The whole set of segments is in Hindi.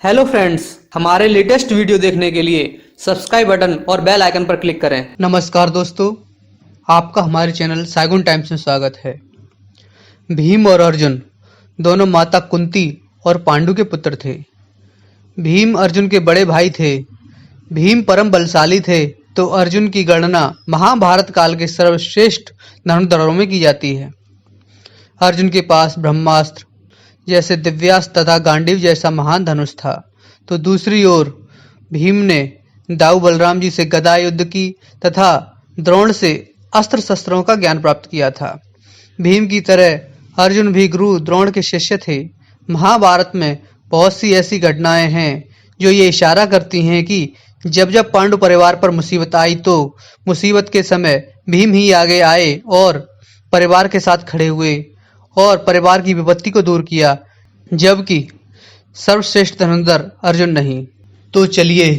हेलो फ्रेंड्स, हमारे लेटेस्ट वीडियो देखने के लिए सब्सक्राइब बटन और बेल आइकन पर क्लिक करें। नमस्कार दोस्तों, आपका हमारे चैनल साइगुन टाइम्स में स्वागत है। भीम और अर्जुन दोनों माता कुंती और पांडु के पुत्र थे। भीम अर्जुन के बड़े भाई थे। भीम परम बलशाली थे, तो अर्जुन की गणना महाभारत काल के सर्वश्रेष्ठ धनुर्धरों में की जाती है। अर्जुन के पास ब्रह्मास्त्र जैसे दिव्यास्त्र तथा गांडीव जैसा महान धनुष था, तो दूसरी ओर भीम ने दाऊ बलराम जी से गदा युद्ध की तथा द्रोण से अस्त्र शस्त्रों का ज्ञान प्राप्त किया था। भीम की तरह अर्जुन भी गुरु द्रोण के शिष्य थे। महाभारत में बहुत सी ऐसी घटनाएं हैं जो ये इशारा करती हैं कि जब जब पांडु परिवार पर मुसीबत आई तो मुसीबत के समय भीम ही आगे आए और परिवार के साथ खड़े हुए और परिवार की विपत्ति को दूर किया, जबकि सर्वश्रेष्ठ धनुर्धर अर्जुन नहीं। तो चलिए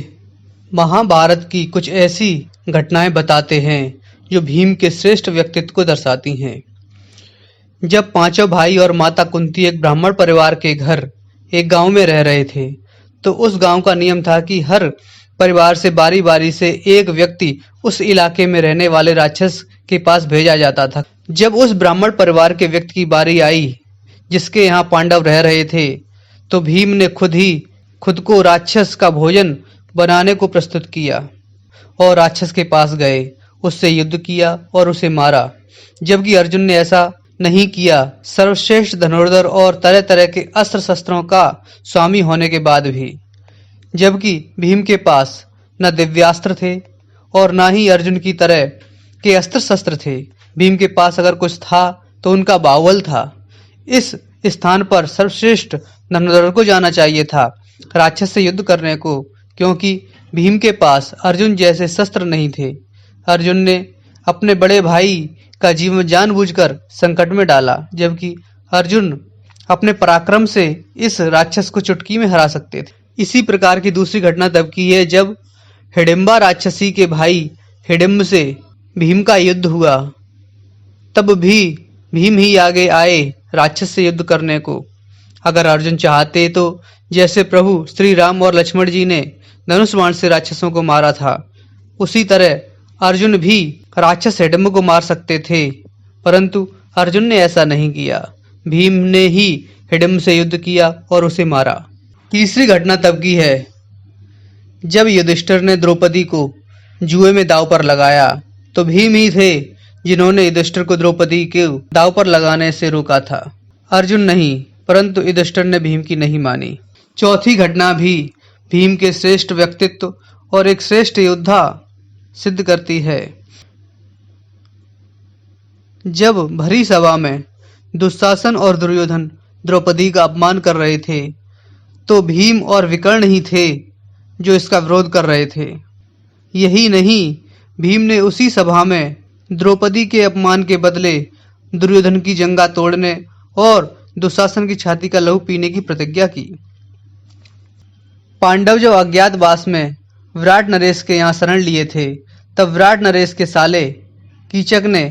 महाभारत की कुछ ऐसी घटनाएं बताते हैं जो भीम के श्रेष्ठ व्यक्तित्व को दर्शाती हैं। जब पांचों भाई और माता कुंती एक ब्राह्मण परिवार के घर एक गांव में रह रहे थे, तो उस गांव का नियम था कि हर परिवार से बारी बारी से एक व्यक्ति उस इलाके में रहने वाले राक्षस के पास भेजा जाता था। जब उस ब्राह्मण परिवार के व्यक्ति की बारी आई जिसके यहाँ पांडव रह रहे थे, तो भीम ने खुद को राक्षस का भोजन बनाने को प्रस्तुत किया और राक्षस के पास गए, उससे युद्ध किया और उसे मारा। जबकि अर्जुन ने ऐसा नहीं किया। सर्वश्रेष्ठ धनुर्धर और तरह तरह के अस्त्र शस्त्रों का स्वामी होने के बाद भी, जबकि भीम के पास न दिव्यास्त्र थे और न ही अर्जुन की तरह के अस्त्र शस्त्र थे। भीम के पास अगर कुछ था तो उनका बाहुबल था। इस स्थान पर सर्वश्रेष्ठ धनुर्धर को जाना चाहिए था राक्षस से युद्ध करने को, क्योंकि भीम के पास अर्जुन जैसे शस्त्र नहीं थे। अर्जुन ने अपने बड़े भाई का जीवन जानबूझकर संकट में डाला, जबकि अर्जुन अपने पराक्रम से इस राक्षस को चुटकी में हरा सकते थे। इसी प्रकार की दूसरी घटना तब की है जब हिडिंबा राक्षसी के भाई हिडिंब से भीम का युद्ध हुआ। तब भी भीम ही आगे आए राक्षस से युद्ध करने को। अगर अर्जुन चाहते तो जैसे प्रभु श्री राम और लक्ष्मण जी ने धनुष बाण से राक्षसों को मारा था, उसी तरह अर्जुन भी राक्षस हिडिंब को मार सकते थे, परंतु अर्जुन ने ऐसा नहीं किया। भीम ने ही हिडिंब से युद्ध किया और उसे मारा। तीसरी घटना तब की है जब युधिष्ठिर ने द्रौपदी को जुए में दांव पर लगाया, तो भीम ही थे जिन्होंने युधिष्ठिर को द्रौपदी के दांव पर लगाने से रोका था, अर्जुन नहीं, परंतु युधिष्ठिर ने भीम की नहीं मानी। चौथी घटना भी भीम के श्रेष्ठ व्यक्तित्व और एक श्रेष्ठ योद्धा सिद्ध करती है। जब भरी सभा में दुशासन और दुर्योधन द्रौपदी का अपमान कर रहे थे, तो भीम और विकर्ण ही थे जो इसका विरोध कर रहे थे। यही नहीं, भीम ने उसी सभा में द्रौपदी के अपमान के बदले दुर्योधन की जंगा तोड़ने और दुशासन की छाती का लहू पीने की प्रतिज्ञा की। पांडव जब अज्ञातवास में विराट नरेश के यहाँ शरण लिए थे, तब विराट नरेश के साले कीचक ने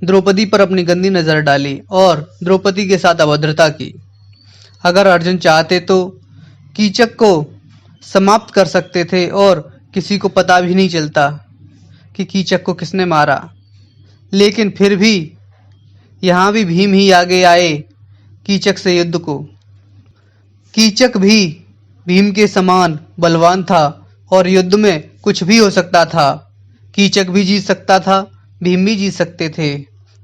द्रौपदी पर अपनी गंदी नजर डाली और द्रौपदी के साथ अभद्रता की। अगर अर्जुन चाहते तो कीचक को समाप्त कर सकते थे और किसी को पता भी नहीं चलता कि कीचक को किसने मारा, लेकिन फिर भी यहाँ भी भीम ही आगे आए कीचक से युद्ध को। कीचक भी भीम के समान बलवान था और युद्ध में कुछ भी हो सकता था। कीचक भी जीत सकता था, भीम भी जीत सकते थे,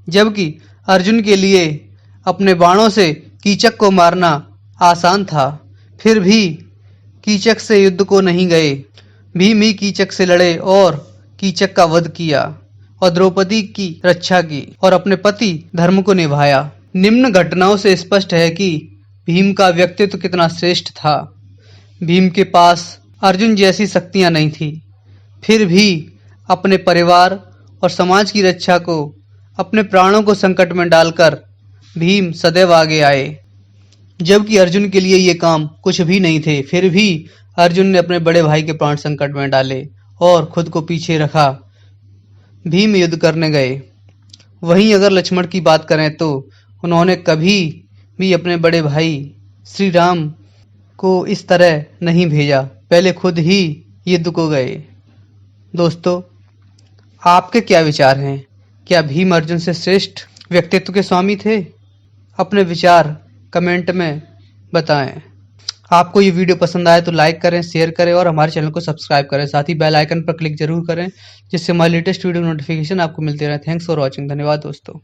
जबकि अर्जुन के लिए अपने बाणों से कीचक को मारना आसान था। फिर भी कीचक से युद्ध को नहीं गए। भीम ही कीचक से लड़े और कीचक का वध किया और द्रौपदी की रक्षा की और अपने पति धर्म को निभाया। निम्न घटनाओं से स्पष्ट है कि भीम का व्यक्तित्व कितना श्रेष्ठ था। भीम के पास अर्जुन जैसी शक्तियां नहीं थी, फिर भी अपने परिवार और समाज की रक्षा को, अपने प्राणों को संकट में डालकर भीम सदैव आगे आए। जबकि अर्जुन के लिए ये काम कुछ भी नहीं थे, फिर भी अर्जुन ने अपने बड़े भाई के प्राण संकट में डाले और खुद को पीछे रखा। भीम युद्ध करने गए। वहीं अगर लक्ष्मण की बात करें तो उन्होंने कभी भी अपने बड़े भाई श्री राम को इस तरह नहीं भेजा, पहले खुद ही युद्ध को गए। दोस्तों, आपके क्या विचार हैं? क्या भीम अर्जुन से श्रेष्ठ व्यक्तित्व के स्वामी थे? अपने विचार कमेंट में बताएं। आपको ये वीडियो पसंद आए तो लाइक करें, शेयर करें और हमारे चैनल को सब्सक्राइब करें। साथ ही बेल आइकन पर क्लिक जरूर करें, जिससे हमारी लेटेस्ट वीडियो नोटिफिकेशन आपको मिलते रहे। Thanks for watching. धन्यवाद दोस्तों।